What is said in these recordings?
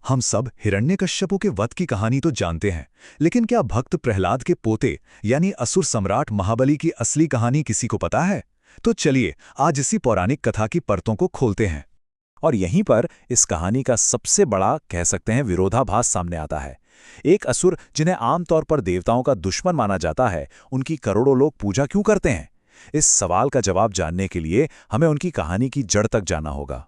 हम सब हिरण्यकश्यपु के वध की कहानी तो जानते हैं, लेकिन क्या भक्त प्रहलाद के पोते यानी असुर सम्राट महाबली की असली कहानी किसी को पता है? तो चलिए आज इसी पौराणिक कथा की परतों को खोलते हैं। और यहीं पर इस कहानी का सबसे बड़ा कह सकते हैं विरोधाभास सामने आता है। एक असुर जिन्हें आमतौर पर देवताओं का दुश्मन माना जाता है, उनकी करोड़ों लोग पूजा क्यों करते हैं? इस सवाल का जवाब जानने के लिए हमें उनकी कहानी की जड़ तक जाना होगा।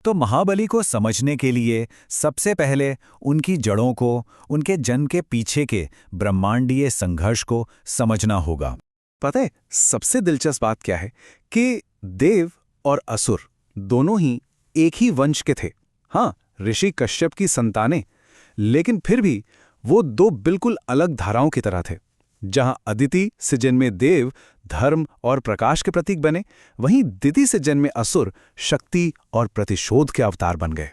तो महाबली को समझने के लिए सबसे पहले उनकी जड़ों को, उनके जन्म के पीछे के ब्रह्मांडीय संघर्ष को समझना होगा। पता है सबसे दिलचस्प बात क्या है कि देव और असुर दोनों ही एक ही वंश के थे। हाँ, ऋषि कश्यप की संतानें, लेकिन फिर भी वो दो बिल्कुल अलग धाराओं की तरह थे। जहां अदिति से जन्मे देव धर्म और प्रकाश के प्रतीक बने, वहीं दिति से जन्मे असुर शक्ति और प्रतिशोध के अवतार बन गए।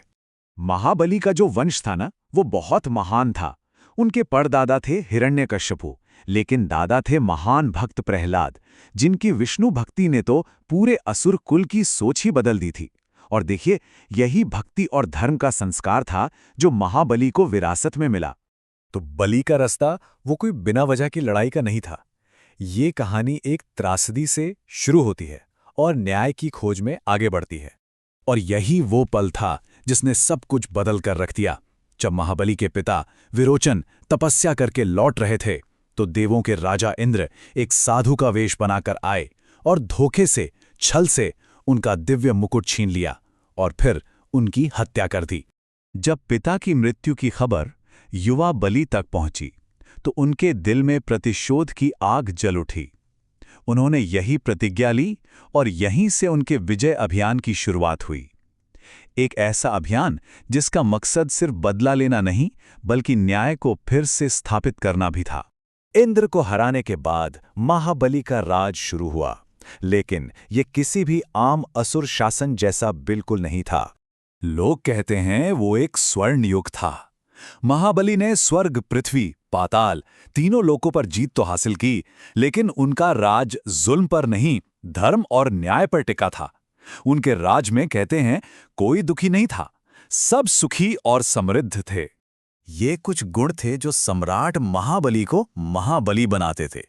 महाबली का जो वंश था ना, वो बहुत महान था। उनके परदादा थे हिरण्यकश्यपु, लेकिन दादा थे महान भक्त प्रहलाद, जिनकी विष्णु भक्ति ने तो पूरे असुर कुल की सोच ही बदल दी थी। और देखिए, यही भक्ति और धर्म का संस्कार था जो महाबली को विरासत में मिला। तो बलि का रास्ता वो कोई बिना वजह की लड़ाई का नहीं था। ये कहानी एक त्रासदी से शुरू होती है और न्याय की खोज में आगे बढ़ती है। और यही वो पल था जिसने सब कुछ बदल कर रख दिया। जब महाबली के पिता विरोचन तपस्या करके लौट रहे थे, तो देवों के राजा इंद्र एक साधु का वेश बनाकर आए और धोखे से, छल से उनका दिव्य मुकुट छीन लिया और फिर उनकी हत्या कर दी। जब पिता की मृत्यु की खबर युवा बलि तक पहुंची, तो उनके दिल में प्रतिशोध की आग जल उठी। उन्होंने यही प्रतिज्ञा ली और यहीं से उनके विजय अभियान की शुरुआत हुई। एक ऐसा अभियान जिसका मकसद सिर्फ बदला लेना नहीं, बल्कि न्याय को फिर से स्थापित करना भी था। इंद्र को हराने के बाद महाबली का राज शुरू हुआ, लेकिन ये किसी भी आम असुर शासन जैसा बिल्कुल नहीं था। लोग कहते हैं वो एक स्वर्ण युग था। महाबली ने स्वर्ग, पृथ्वी, पाताल तीनों लोकों पर जीत तो हासिल की, लेकिन उनका राज जुल्म पर नहीं, धर्म और न्याय पर टिका था। उनके राज में कहते हैं कोई दुखी नहीं था, सब सुखी और समृद्ध थे। ये कुछ गुण थे जो सम्राट महाबली को महाबली बनाते थे।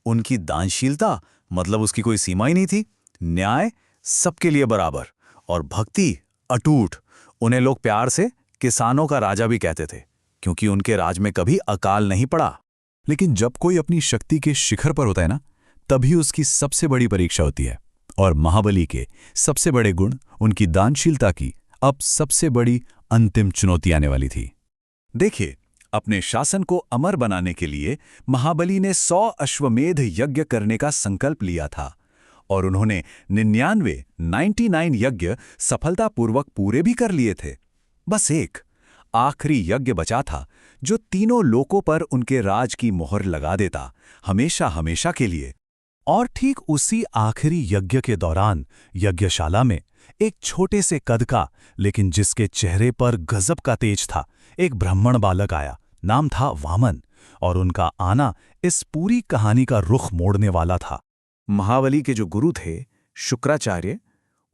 उनकी दानशीलता, मतलब उसकी कोई सीमा ही नहीं थी, न्याय सबके लिए बराबर, और भक्ति अटूट। उन्हें लोग प्यार से किसानों का राजा भी कहते थे, क्योंकि उनके राज में कभी अकाल नहीं पड़ा। लेकिन जब कोई अपनी शक्ति के शिखर पर होता है ना, तभी उसकी सबसे बड़ी परीक्षा होती है। और महाबली के सबसे बड़े गुण, उनकी दानशीलता की अब सबसे बड़ी अंतिम चुनौती आने वाली थी। देखिए, अपने शासन को अमर बनाने के लिए महाबली ने 100 अश्वमेध यज्ञ करने का संकल्प लिया था, और उन्होंने 99 यज्ञ सफलतापूर्वक पूरे भी कर लिए थे। बस एक आखिरी यज्ञ बचा था, जो तीनों लोकों पर उनके राज की मोहर लगा देता, हमेशा हमेशा के लिए। और ठीक उसी आखिरी यज्ञ के दौरान यज्ञशाला में एक छोटे से कद का, लेकिन जिसके चेहरे पर गजब का तेज था, एक ब्राह्मण बालक आया। नाम था वामन, और उनका आना इस पूरी कहानी का रुख मोड़ने वाला था। महाबली के जो गुरु थे शुक्राचार्य,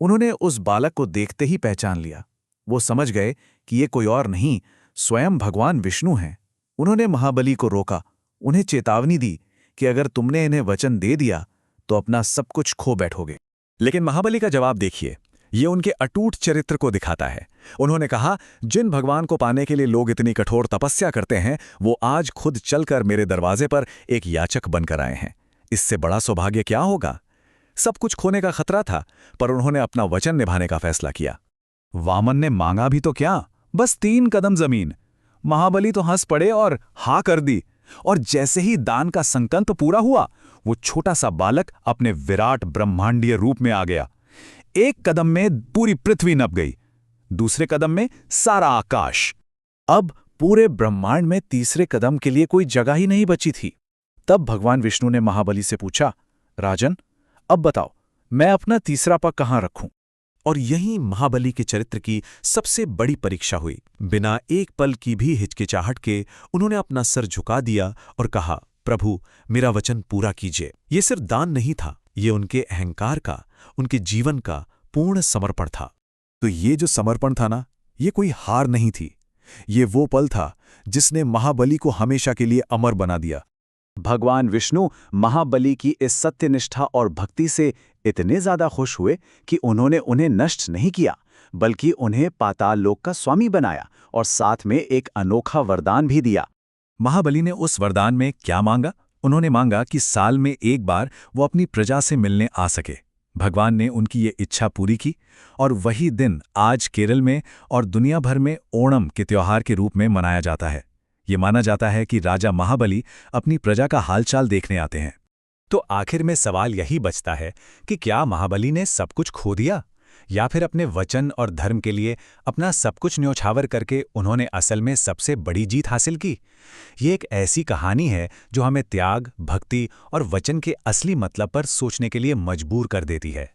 उन्होंने उस बालक को देखते ही पहचान लिया। वो समझ गए कि ये कोई और नहीं, स्वयं भगवान विष्णु हैं। उन्होंने महाबली को रोका, उन्हें चेतावनी दी कि अगर तुमने इन्हें वचन दे दिया तो अपना सब कुछ खो बैठोगे। लेकिन महाबली का जवाब देखिए, ये उनके अटूट चरित्र को दिखाता है। उन्होंने कहा, जिन भगवान को पाने के लिए लोग इतनी कठोर तपस्या करते हैं, वो आज खुद चलकर मेरे दरवाजे पर एक याचक बनकर आए हैं। इससे बड़ा सौभाग्य क्या होगा? सब कुछ खोने का खतरा था, पर उन्होंने अपना वचन निभाने का फैसला किया। वामन ने मांगा भी तो क्या, बस 3 कदम जमीन। महाबली तो हंस पड़े और हाँ कर दी। और जैसे ही दान का संकल्प पूरा हुआ, वो छोटा सा बालक अपने विराट ब्रह्मांडीय रूप में आ गया। एक कदम में पूरी पृथ्वी नप गई, दूसरे कदम में सारा आकाश। अब पूरे ब्रह्मांड में तीसरे कदम के लिए कोई जगह ही नहीं बची थी। तब भगवान विष्णु ने महाबली से पूछा, राजन, अब बताओ मैं अपना तीसरा पग कहाँ रखूं? और यहीं महाबली के चरित्र की सबसे बड़ी परीक्षा हुई। बिना एक पल की भी हिचकिचाहट के उन्होंने अपना सर झुका दिया और कहा, प्रभु, मेरा वचन पूरा कीजिए। ये सिर्फ दान नहीं था, ये उनके अहंकार का, उनके जीवन का पूर्ण समर्पण था। तो ये जो समर्पण था ना, ये कोई हार नहीं थी, ये वो पल था जिसने महाबली को हमेशा के लिए अमर बना दिया। भगवान विष्णु महाबली की इस सत्यनिष्ठा और भक्ति से इतने ज्यादा खुश हुए कि उन्होंने उन्हें नष्ट नहीं किया, बल्कि उन्हें पाताल लोक का स्वामी बनाया और साथ में एक अनोखा वरदान भी दिया। महाबली ने उस वरदान में क्या मांगा? उन्होंने मांगा कि साल में एक बार वो अपनी प्रजा से मिलने आ सके। भगवान ने उनकी ये इच्छा पूरी की और वही दिन आज केरल में और दुनिया भर में ओणम के त्योहार के रूप में मनाया जाता है। ये माना जाता है कि राजा महाबली अपनी प्रजा का हालचाल देखने आते हैं। तो आखिर में सवाल यही बचता है कि क्या महाबली ने सब कुछ खो दिया, या फिर अपने वचन और धर्म के लिए अपना सब कुछ न्योछावर करके उन्होंने असल में सबसे बड़ी जीत हासिल की? ये एक ऐसी कहानी है जो हमें त्याग, भक्ति और वचन के असली मतलब पर सोचने के लिए मजबूर कर देती है।